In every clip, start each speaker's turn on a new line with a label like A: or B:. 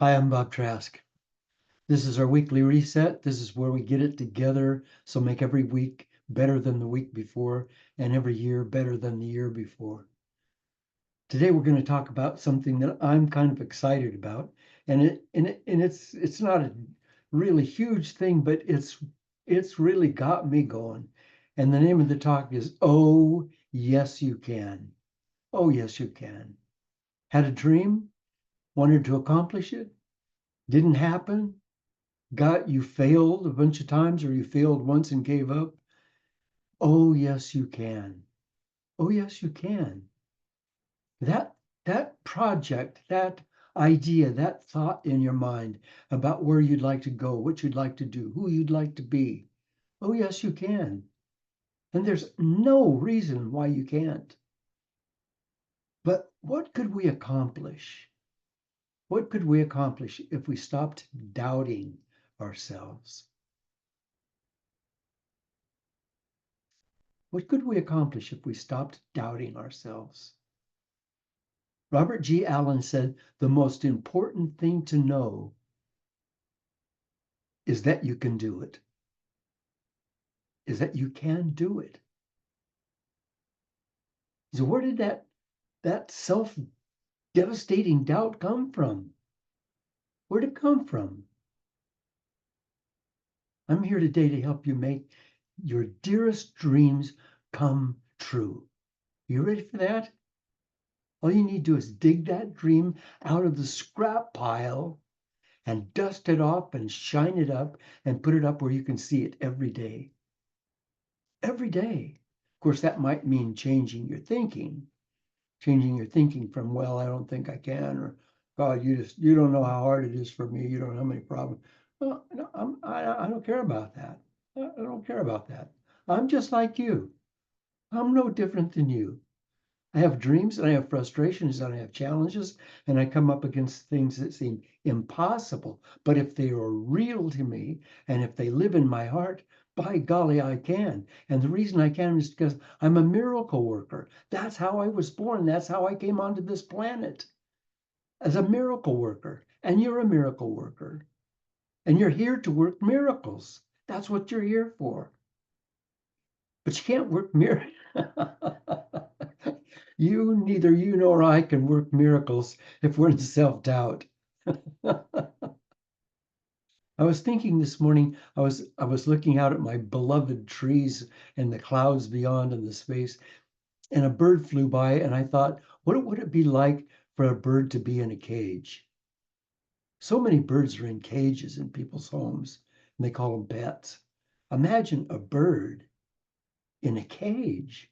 A: Hi, I'm Bob Trask. This is our weekly reset. This is where we get it together. So make every week better than the week before and every year better than the year before. Today we're going to talk about something that I'm kind of excited about. And it's not a really huge thing, but it's really got me going. And the name of the talk is Oh, Yes You Can. Oh, yes you can. Had a dream, wanted to accomplish it, didn't happen. You failed a bunch of times or you failed once and gave up. Oh, yes, you can. Oh, yes, you can. That that project, that idea, that thought in your mind about where you'd like to go, what you'd like to do, who you'd like to be. Oh, yes, you can. And there's no reason why you can't. But what could we accomplish? What could we accomplish if we stopped doubting ourselves? What could we accomplish if we stopped doubting ourselves? Robert G. Allen said, the most important thing to know is that you can do it, is that you can do it. So where did that self-devastating doubt come from? Where did it come from? I'm here today to help you make your dearest dreams come true. You ready for that? All you need to do is dig that dream out of the scrap pile and dust it off and shine it up and put it up where you can see it every day. Every day. Of course, that might mean changing your thinking from, well, I don't think I can, or God, you don't know how hard it is for me. You don't know how many problems. Well, no, I don't care about that. I don't care about that. I'm just like you. I'm no different than you. I have dreams and I have frustrations and I have challenges and I come up against things that seem impossible. But if they are real to me and if they live in my heart, by golly, I can. And the reason I can is because I'm a miracle worker. That's how I was born. That's how I came onto this planet as a miracle worker. And you're a miracle worker. And you're here to work miracles. That's what you're here for. But you can't work miracles. Neither you nor I can work miracles if we're in self-doubt. I was thinking this morning, I was looking out at my beloved trees and the clouds beyond and the space, and a bird flew by, and I thought, what would it be like for a bird to be in a cage? So many birds are in cages in people's homes, and they call them pets. Imagine a bird in a cage,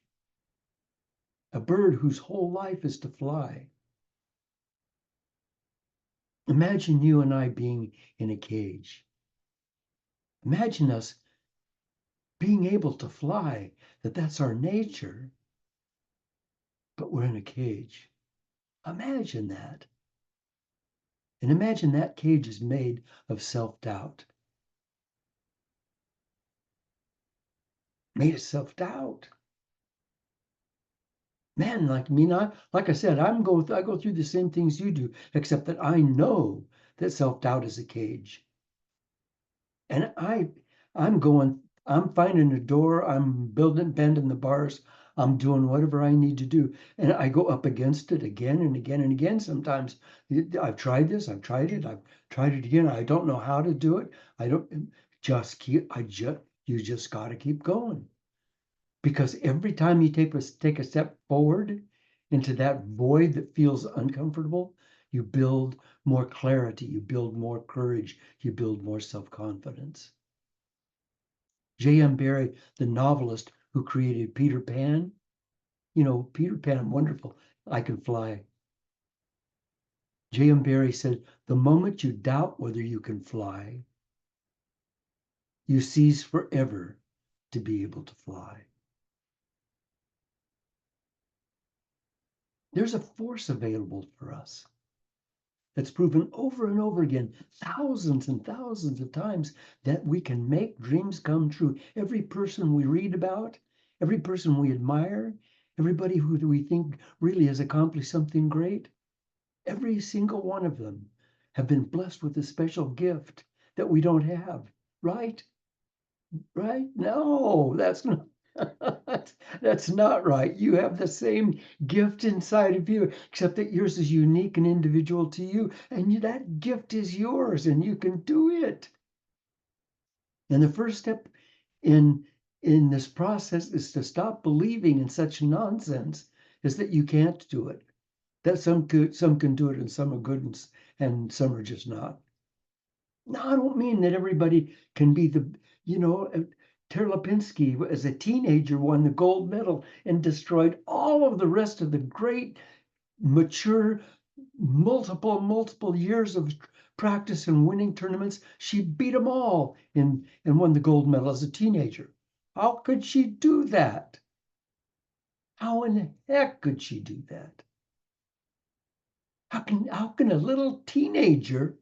A: a bird whose whole life is to fly. Imagine you and I being in a cage. Imagine us being able to fly, that's our nature, but we're in a cage. Imagine that. And imagine that cage is made of self-doubt. Made of self-doubt. Man, like me, not like I said, I go through the same things you do, except that I know that self-doubt is a cage. And I'm finding a door, I'm bending the bars, I'm doing whatever I need to do. And I go up against it again and again and again. Sometimes I've tried this, I've tried it, I've tried it again. I don't know how to do it. I don't just keep, I just, you just got to keep going. Because every time you take a step forward into that void that feels uncomfortable, you build more clarity, you build more courage, you build more self-confidence. J.M. Barrie, the novelist who created Peter Pan, Peter Pan, I'm wonderful, I can fly. J.M. Barrie said, the moment you doubt whether you can fly, you cease forever to be able to fly. There's a force available for us that's proven over and over again, thousands and thousands of times, that we can make dreams come true. Every person we read about, every person we admire, everybody who we think really has accomplished something great, every single one of them have been blessed with a special gift that we don't have, right? Right? No, that's not. That's not right. You have the same gift inside of you, except that yours is unique and individual to you, and that gift is yours, and you can do it. And the first step in in this process is to stop believing in such nonsense, is that you can't do it. That some can do it, and some are good, and some are just not. No, I don't mean that everybody can be you know, Terlapinski as a teenager won the gold medal and destroyed all of the rest of the great, mature, multiple years of practice and winning tournaments. She beat them all and won the gold medal as a teenager. How could she do that? How in the heck could she do that? How can a little teenager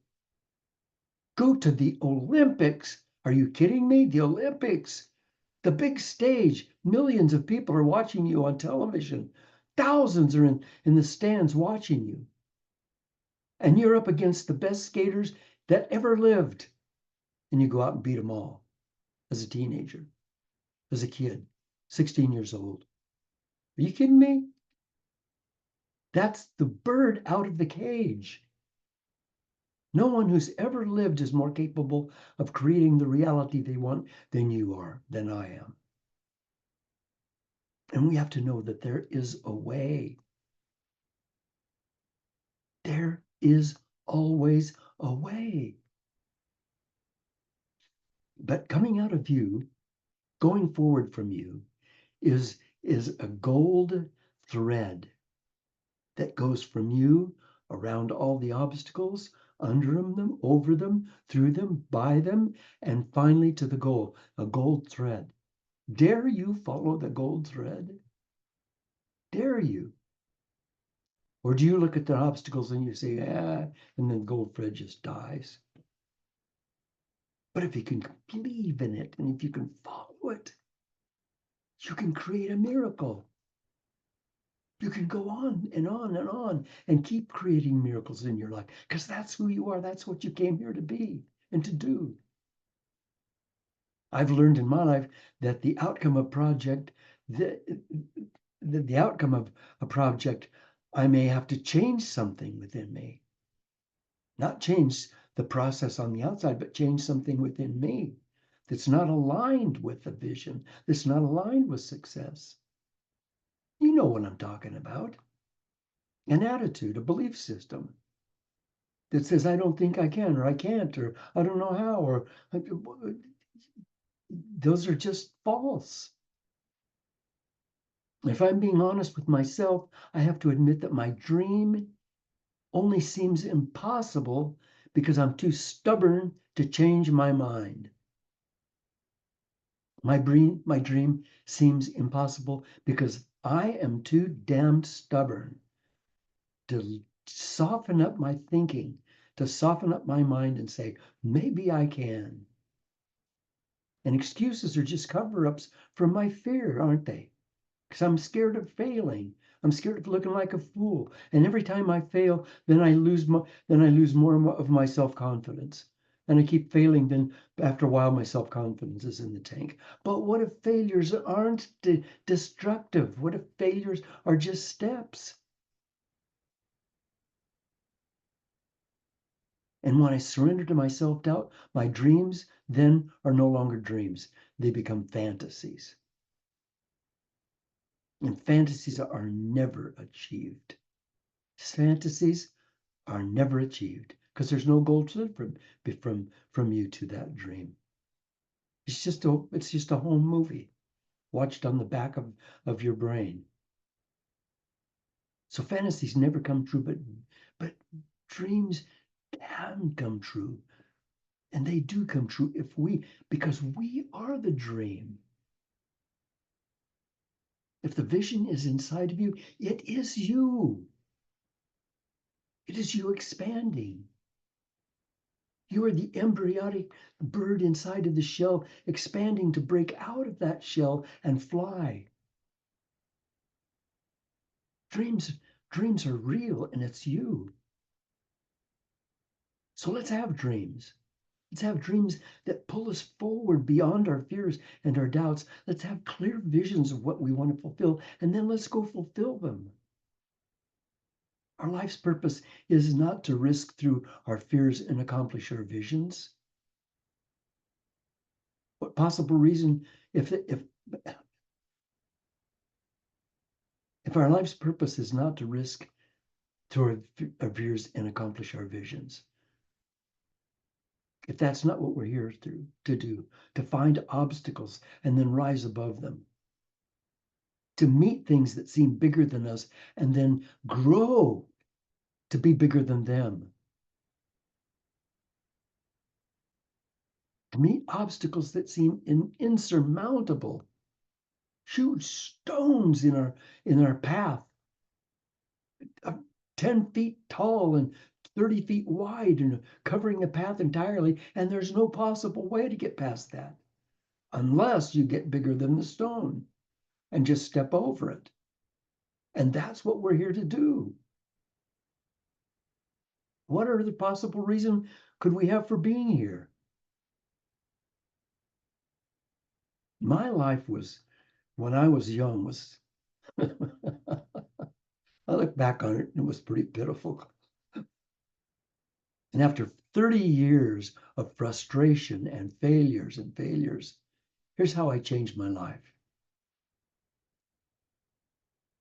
A: go to the Olympics? Are you kidding me? The Olympics, the big stage, millions of people are watching you on television. Thousands are in the stands watching you. And you're up against the best skaters that ever lived. And you go out and beat them all as a teenager, as a kid, 16 years old. Are you kidding me? That's the bird out of the cage. No one who's ever lived is more capable of creating the reality they want than you are, than I am. And we have to know that there is a way. There is always a way. But coming out of you, going forward from you, is a gold thread that goes from you around all the obstacles, under them, over them, through them, by them, and finally to the goal, a gold thread. Dare you follow the gold thread? Dare you? Or do you look at the obstacles and you say, and then the gold thread just dies? But if you can believe in it and if you can follow it, you can create a miracle. You can go on and on and on and keep creating miracles in your life because that's who you are. That's what you came here to be and to do. I've learned in my life that the outcome of the outcome of a project, I may have to change something within me. Not change the process on the outside, but change something within me that's not aligned with the vision, that's not aligned with success. You know what I'm talking about. An attitude, a belief system that says, I don't think I can, or I can't, or I don't know how, or those are just false. If I'm being honest with myself, I have to admit that my dream only seems impossible because I'm too stubborn to change my mind. My dream seems impossible because I am too damned stubborn to soften up my thinking, to soften up my mind and say, maybe I can. And excuses are just cover-ups for my fear, aren't they? Because I'm scared of failing. I'm scared of looking like a fool. And every time I fail, then I lose more of my self-confidence. And I keep failing, then after a while, my self-confidence is in the tank. But what if failures aren't destructive? What if failures are just steps? And when I surrender to my self-doubt, my dreams then are no longer dreams. They become fantasies. And fantasies are never achieved. Fantasies are never achieved because there's no gold thread from you to that dream. It's just a home movie watched on the back of your brain. So fantasies never come true, but dreams can come true. And they do come true because we are the dream. If the vision is inside of you, it is you. It is you expanding. You are the embryonic bird inside of the shell, expanding to break out of that shell and fly. Dreams are real, and it's you. So let's have dreams. Let's have dreams that pull us forward beyond our fears and our doubts. Let's have clear visions of what we want to fulfill, and then let's go fulfill them. Our life's purpose is not to risk through our fears and accomplish our visions. What possible reason, if our life's purpose is not to risk through our fears and accomplish our visions, if that's not what we're here to do, to find obstacles and then rise above them, to meet things that seem bigger than us and then grow to be bigger than them, to meet obstacles that seem insurmountable, huge stones in our path, 10 feet tall and 30 feet wide and covering the path entirely, and there's no possible way to get past that unless you get bigger than the stone and just step over it. And that's what we're here to do. What other possible reason could we have for being here? My life was, when I was young, was I look back on it and it was pretty pitiful. And after 30 years of frustration and failures, here's how I changed my life.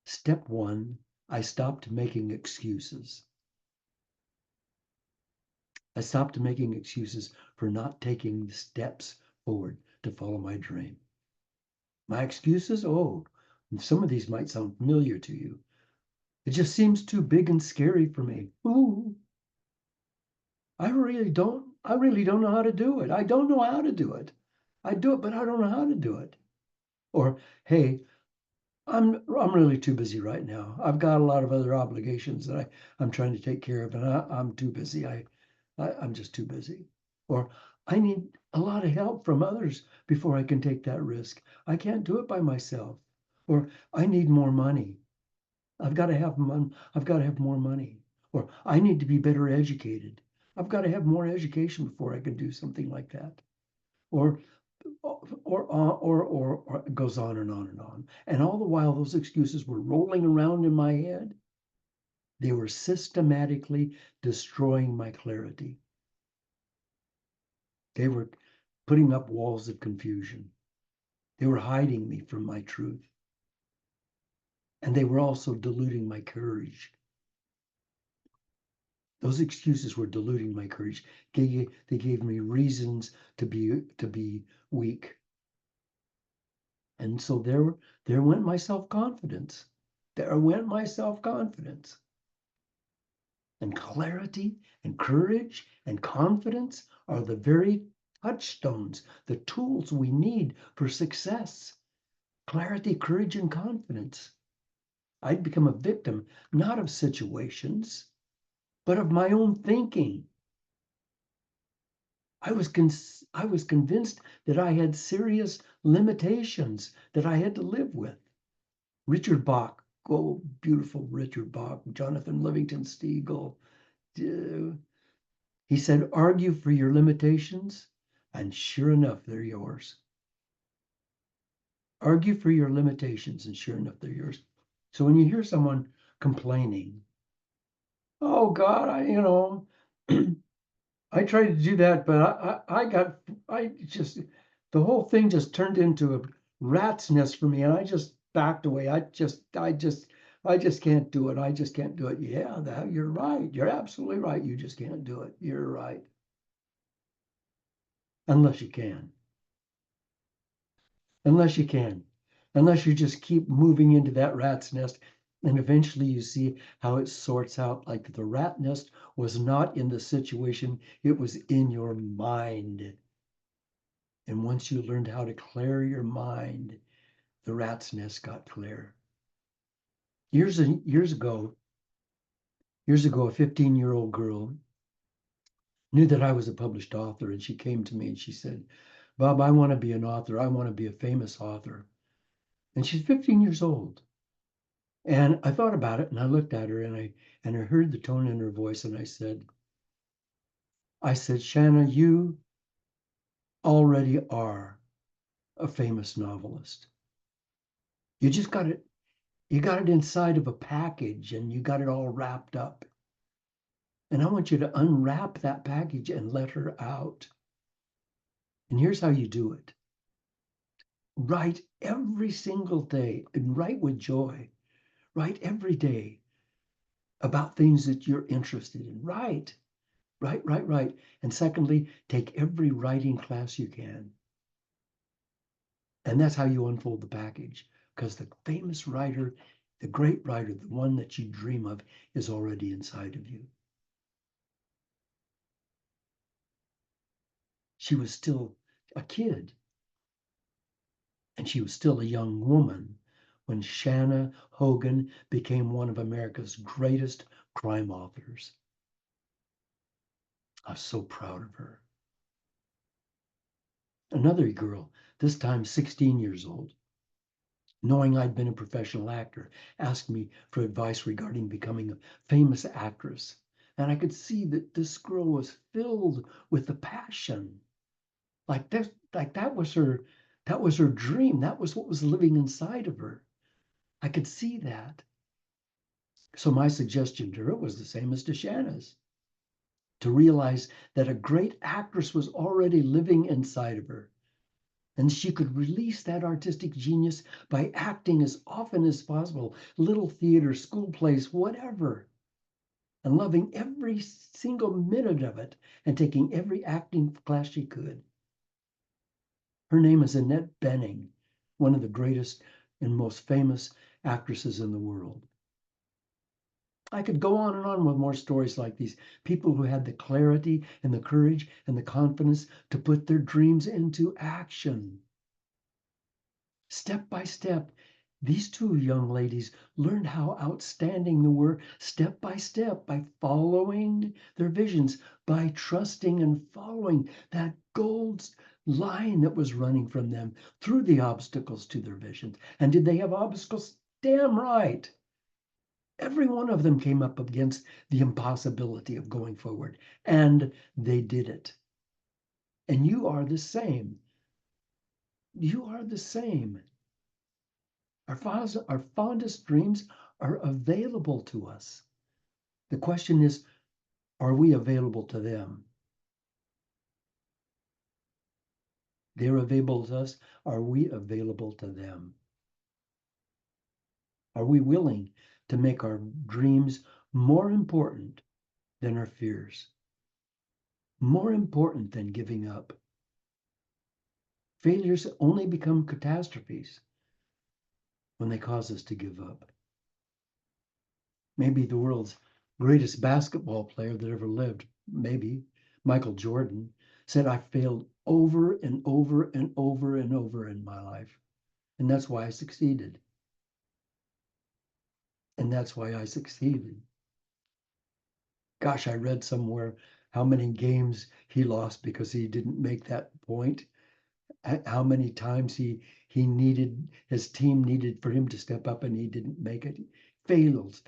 A: Step one, I stopped making excuses. I stopped making excuses for not taking the steps forward to follow my dream. My excuses, oh, some of these might sound familiar to you. It just seems too big and scary for me. Ooh, I really don't know how to do it. I don't know how to do it. I do it, but I don't know how to do it. Or, hey, I'm really too busy right now. I've got a lot of other obligations that I'm trying to take care of, and I'm too busy. I'm just too busy. Or I need a lot of help from others before I can take that risk. I can't do it by myself. Or I need more money. I've got to have I've got to have more money. Or I need to be better educated. I've got to have more education before I can do something like that. Or or it goes on and on and on. And all the while those excuses were rolling around in my head, they were systematically destroying my clarity. They were putting up walls of confusion. They were hiding me from my truth. And they were also diluting my courage. Those excuses were diluting my courage. They gave me reasons to be weak. And so there went my self-confidence. There went my self-confidence. And clarity and courage and confidence are the very touchstones, the tools we need for success. Clarity, courage, and confidence. I'd become a victim, not of situations, but of my own thinking. I was convinced that I had serious limitations that I had to live with. Richard Bach, oh, beautiful Richard Bach, Jonathan Livingston Seagull. He said, argue for your limitations, and sure enough, they're yours. Argue for your limitations, and sure enough, they're yours. So when you hear someone complaining, oh God, I tried to do that, but the whole thing just turned into a rat's nest for me, and I just backed away. I just can't do it. I just can't do it. Yeah, you're right. You're absolutely right. You just can't do it. You're right. Unless you can. Unless you can. Unless you just keep moving into that rat's nest, and eventually you see how it sorts out. Like the rat nest was not in the situation, it was in your mind. And once you learned how to clear your mind, the rat's nest got clear. Years ago, a 15-year-old girl knew that I was a published author, and she came to me and she said, Bob, I want to be an author. I want to be a famous author. And she's 15 years old. And I thought about it and I looked at her and I heard the tone in her voice and I said, I said, Shanna, you already are a famous novelist. You just got it, you got it inside of a package and you got it all wrapped up. And I want you to unwrap that package and let her out. And here's how you do it. Write every single day and write with joy. Write every day about things that you're interested in. Write, write. And secondly, take every writing class you can. And that's how you unfold the package. Because the famous writer, the great writer, the one that you dream of, is already inside of you. She was still a kid, and she was still a young woman when Shanna Hogan became one of America's greatest crime authors. I was so proud of her. Another girl, this time 16 years old, knowing I'd been a professional actor, asked me for advice regarding becoming a famous actress. And I could see that this girl was filled with the passion. That was her dream. That was what was living inside of her. I could see that. So my suggestion to her was the same as to Shanna's, to realize that a great actress was already living inside of her. And she could release that artistic genius by acting as often as possible, little theater, school plays, whatever, and loving every single minute of it and taking every acting class she could. Her name is Annette Bening, one of the greatest and most famous actresses in the world. I could go on and on with more stories like these. People who had the clarity and the courage and the confidence to put their dreams into action. Step by step, these two young ladies learned how outstanding they were step by step by following their visions, by trusting and following that gold line that was running from them through the obstacles to their visions. And did they have obstacles? Damn right. Every one of them came up against the impossibility of going forward, and they did it. And you are the same. You are the same. Our fondest dreams are available to us. The question is, are we available to them? They're available to us. Are we available to them? Are we willing to make our dreams more important than our fears? More important than giving up? Failures only become catastrophes when they cause us to give up. Maybe the world's greatest basketball player that ever lived, maybe Michael Jordan, said, I failed over and over and over and over in my life. And that's why I succeeded. And that's why I succeeded. Gosh, I read somewhere how many games he lost because he didn't make that point. How many times he needed, his team needed for him to step up and he didn't make it. Failed.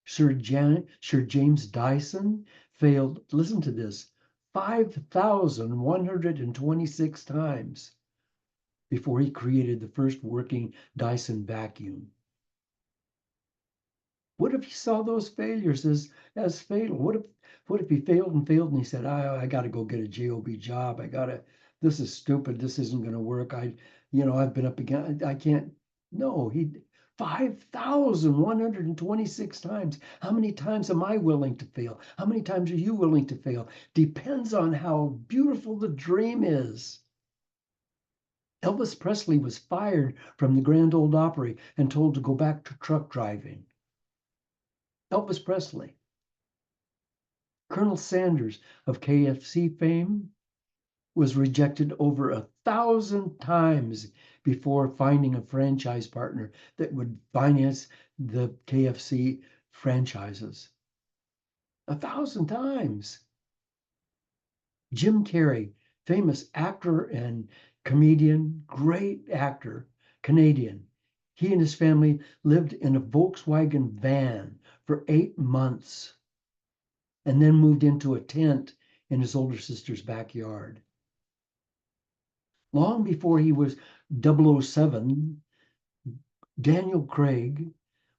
A: Sir James Dyson failed, listen to this, 5,126 times before he created the first working Dyson vacuum. What if he saw those failures as fatal? What if he failed and he said, I got to go get a job job. This is stupid. This isn't going to work. I've been up against, I can't. No, he 5,126 times. How many times am I willing to fail? How many times are you willing to fail? Depends on how beautiful the dream is. Elvis Presley was fired from the Grand Ole Opry and told to go back to truck driving. Elvis Presley. Colonel Sanders of KFC fame was rejected over 1,000 times before finding a franchise partner that would finance the KFC franchises. 1,000 times. Jim Carrey, famous actor and comedian, great actor, Canadian. He and his family lived in a Volkswagen van for 8 months. and then moved into a tent in his older sister's backyard. Long before he was 007, Daniel Craig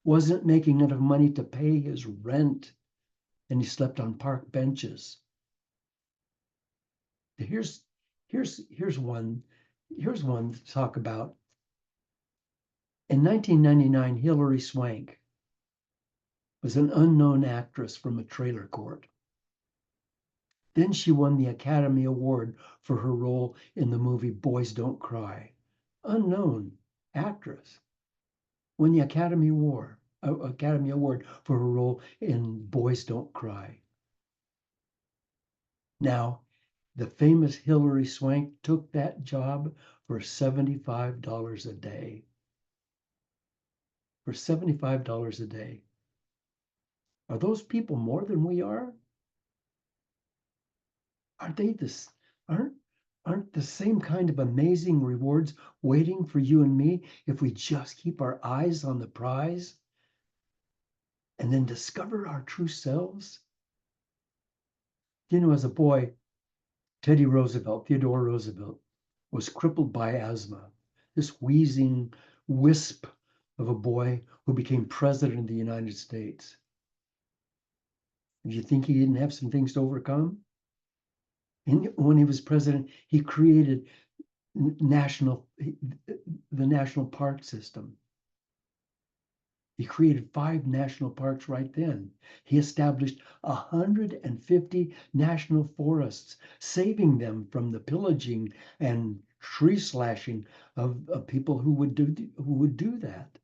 A: wasn't making enough money to pay his rent, and he slept on park benches. Here's here's one to talk about. In 1999, Hilary Swank was an unknown actress from a trailer court. Then she won the Academy Award for her role in the movie Boys Don't Cry. Unknown actress won the Academy Award for her role in Boys Don't Cry. Now, the famous Hilary Swank took that job for $75 a day. For $75 a day. Are those people more than we are? Aren't they this? Aren't the same kind of amazing rewards waiting for you and me if we just keep our eyes on the prize and then discover our true selves? As a boy, Theodore Roosevelt, was crippled by asthma. This wheezing wisp of a boy who became president of the United States. Do you think he didn't have some things to overcome? And when he was president, he created the national park system. He created 5 national parks right then. He established 150 national forests, saving them from the pillaging and tree slashing of people who would do that.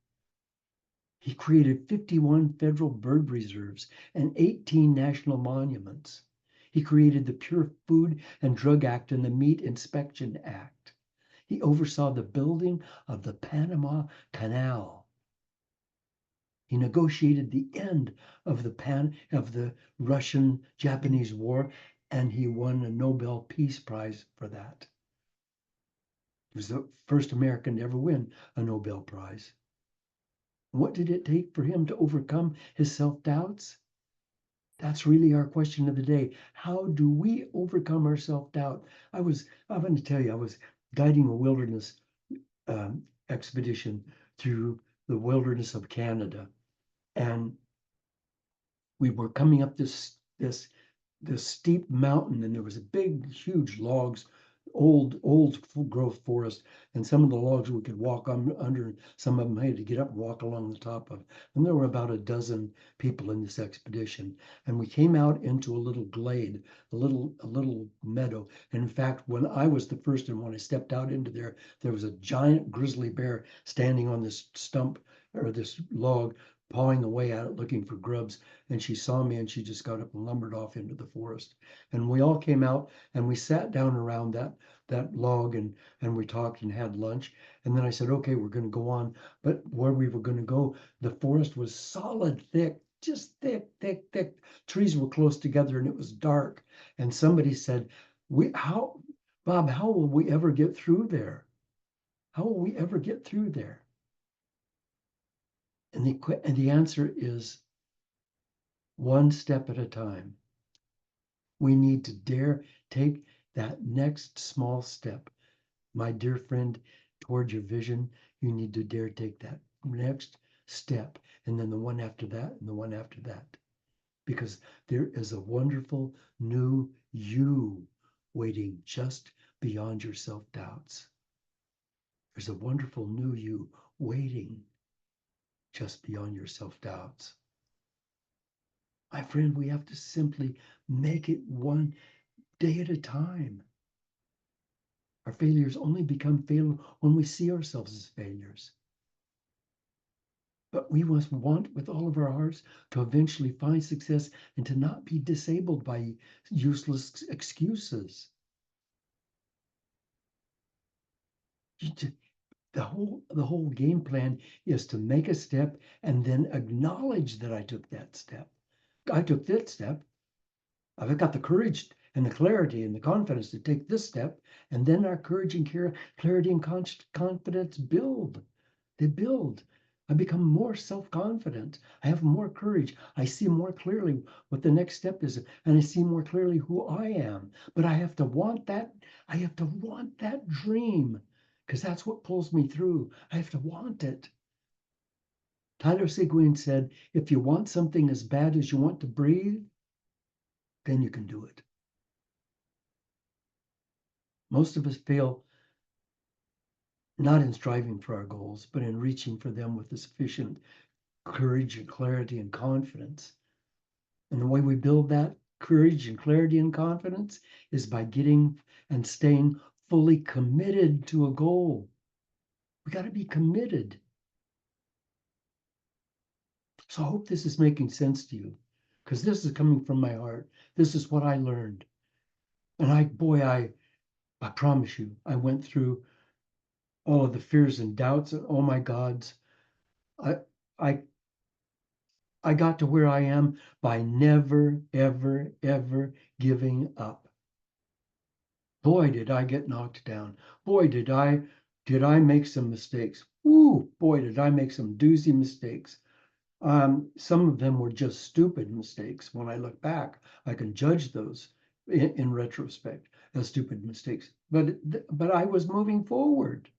A: He created 51 federal bird reserves and 18 national monuments. He created the Pure Food and Drug Act and the Meat Inspection Act. He oversaw the building of the Panama Canal. He negotiated the end of the Russian-Japanese War, and he won a Nobel Peace Prize for that. He was the first American to ever win a Nobel Prize. What did it take for him to overcome his self-doubts? That's really our question of the day. How do we overcome our self-doubt? I'm going to tell you, I was guiding a wilderness expedition through the wilderness of Canada. And we were coming up this steep mountain, and there was a big, huge logs, old growth forest, and some of the logs we could walk on under. Some of them had to get up and walk along the top of. And there were about a dozen people in this expedition, and we came out into a little glade, a little meadow. And in fact, when I was the first, and when I stepped out into there was a giant grizzly bear standing on this stump or this log, pawing away at it, looking for grubs. And she saw me, and she just got up and lumbered off into the forest. And we all came out, and we sat down around that log, and we talked and had lunch. And then I said, okay, we're going to go on. But where we were going to go, the forest was solid, thick, just thick. Trees were close together, and it was dark. And somebody said, Bob, how will we ever get through there? How will we ever get through there? And the answer is one step at a time. We need to dare take that next small step. My dear friend, toward your vision, you need to dare take that next step, and then the one after that, and the one after that. Because there is a wonderful new you waiting just beyond your self-doubts. There's a wonderful new you waiting just beyond your self-doubts. My friend, we have to simply make it one day at a time. Our failures only become failure when we see ourselves as failures. But we must want with all of our hearts to eventually find success and to not be disabled by useless excuses. The whole game plan is to make a step and then acknowledge that I took that step. I took that step. I've got the courage and the clarity and the confidence to take this step, and then our courage and clarity and confidence build. They build. I become more self-confident. I have more courage. I see more clearly what the next step is, and I see more clearly who I am. But I have to want that. I have to want that dream because that's what pulls me through. I have to want it. Tyler Seguin said, if you want something as bad as you want to breathe, then you can do it. Most of us fail not in striving for our goals, but in reaching for them with the sufficient courage and clarity and confidence. And the way we build that courage and clarity and confidence is by getting and staying fully committed to a goal. We got to be committed. So I hope this is making sense to you because this is coming from my heart. This is what I learned. And I promise you, I went through all of the fears and doubts and oh my gods. I I I got to where I am by never, ever, ever giving up. Boy, did I get knocked down. Boy, did I make some mistakes. Ooh, boy, did I make some doozy mistakes. Some of them were just stupid mistakes. When I look back, I can judge those in retrospect as stupid mistakes. But I was moving forward.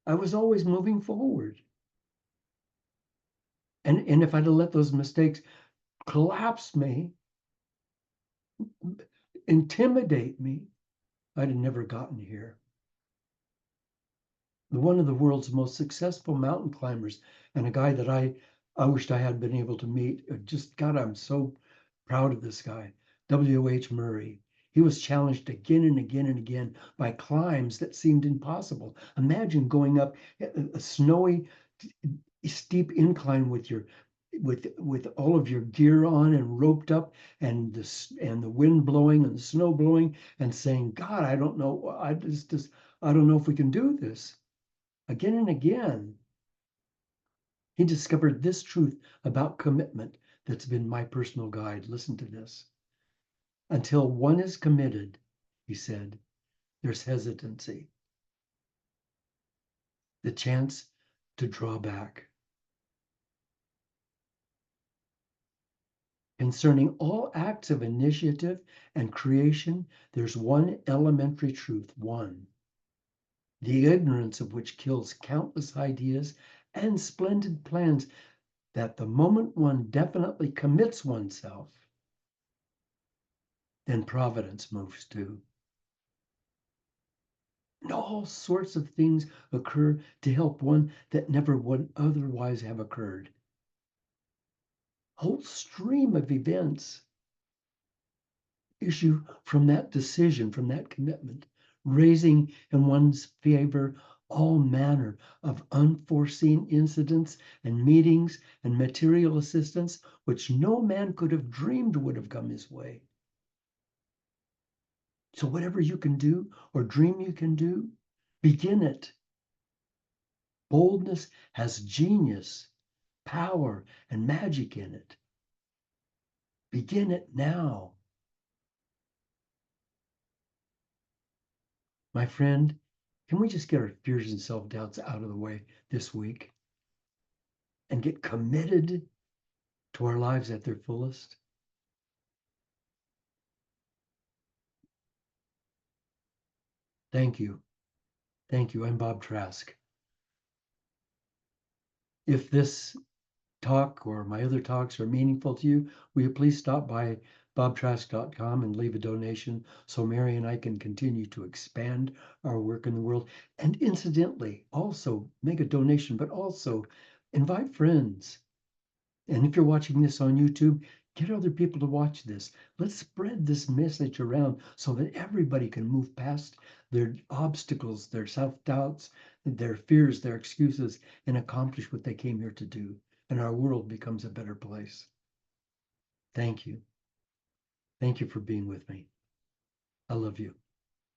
A: I was always moving forward. And if I'd have let those mistakes collapse me, intimidate me, I'd have never gotten here. One of the world's most successful mountain climbers and a guy that I wished I had been able to meet. Just God, I'm so proud of this guy, W.H. Murray. He was challenged again and again and again by climbs that seemed impossible. Imagine going up a snowy, steep incline with your with all of your gear on and roped up and the wind blowing and the snow blowing and saying, God, I don't know. I don't know if we can do this. Again and again, he discovered this truth about commitment that's been my personal guide. Listen to this. Until one is committed, he said, there's hesitancy, the chance to draw back. Concerning all acts of initiative and creation, there's one elementary truth, one, the ignorance of which kills countless ideas and splendid plans, that the moment one definitely commits oneself, then providence moves too. And all sorts of things occur to help one that never would otherwise have occurred. Whole stream of events issue from that decision, from that commitment, raising in one's favor all manner of unforeseen incidents and meetings and material assistance which no man could have dreamed would have come his way. So whatever you can do or dream you can do, begin it. Boldness has genius, power, and magic in it. Begin it now. My friend, can we just get our fears and self-doubts out of the way this week and get committed to our lives at their fullest? Thank you. Thank you. I'm Bob Trask. If this talk or my other talks are meaningful to you, will you please stop by bobtrask.com and leave a donation so Mary and I can continue to expand our work in the world. And incidentally, also make a donation, but also invite friends. And if you're watching this on YouTube, get other people to watch this. Let's spread this message around so that everybody can move past their obstacles, their self-doubts, their fears, their excuses, and accomplish what they came here to do. And our world becomes a better place. Thank you. Thank you for being with me. I love you.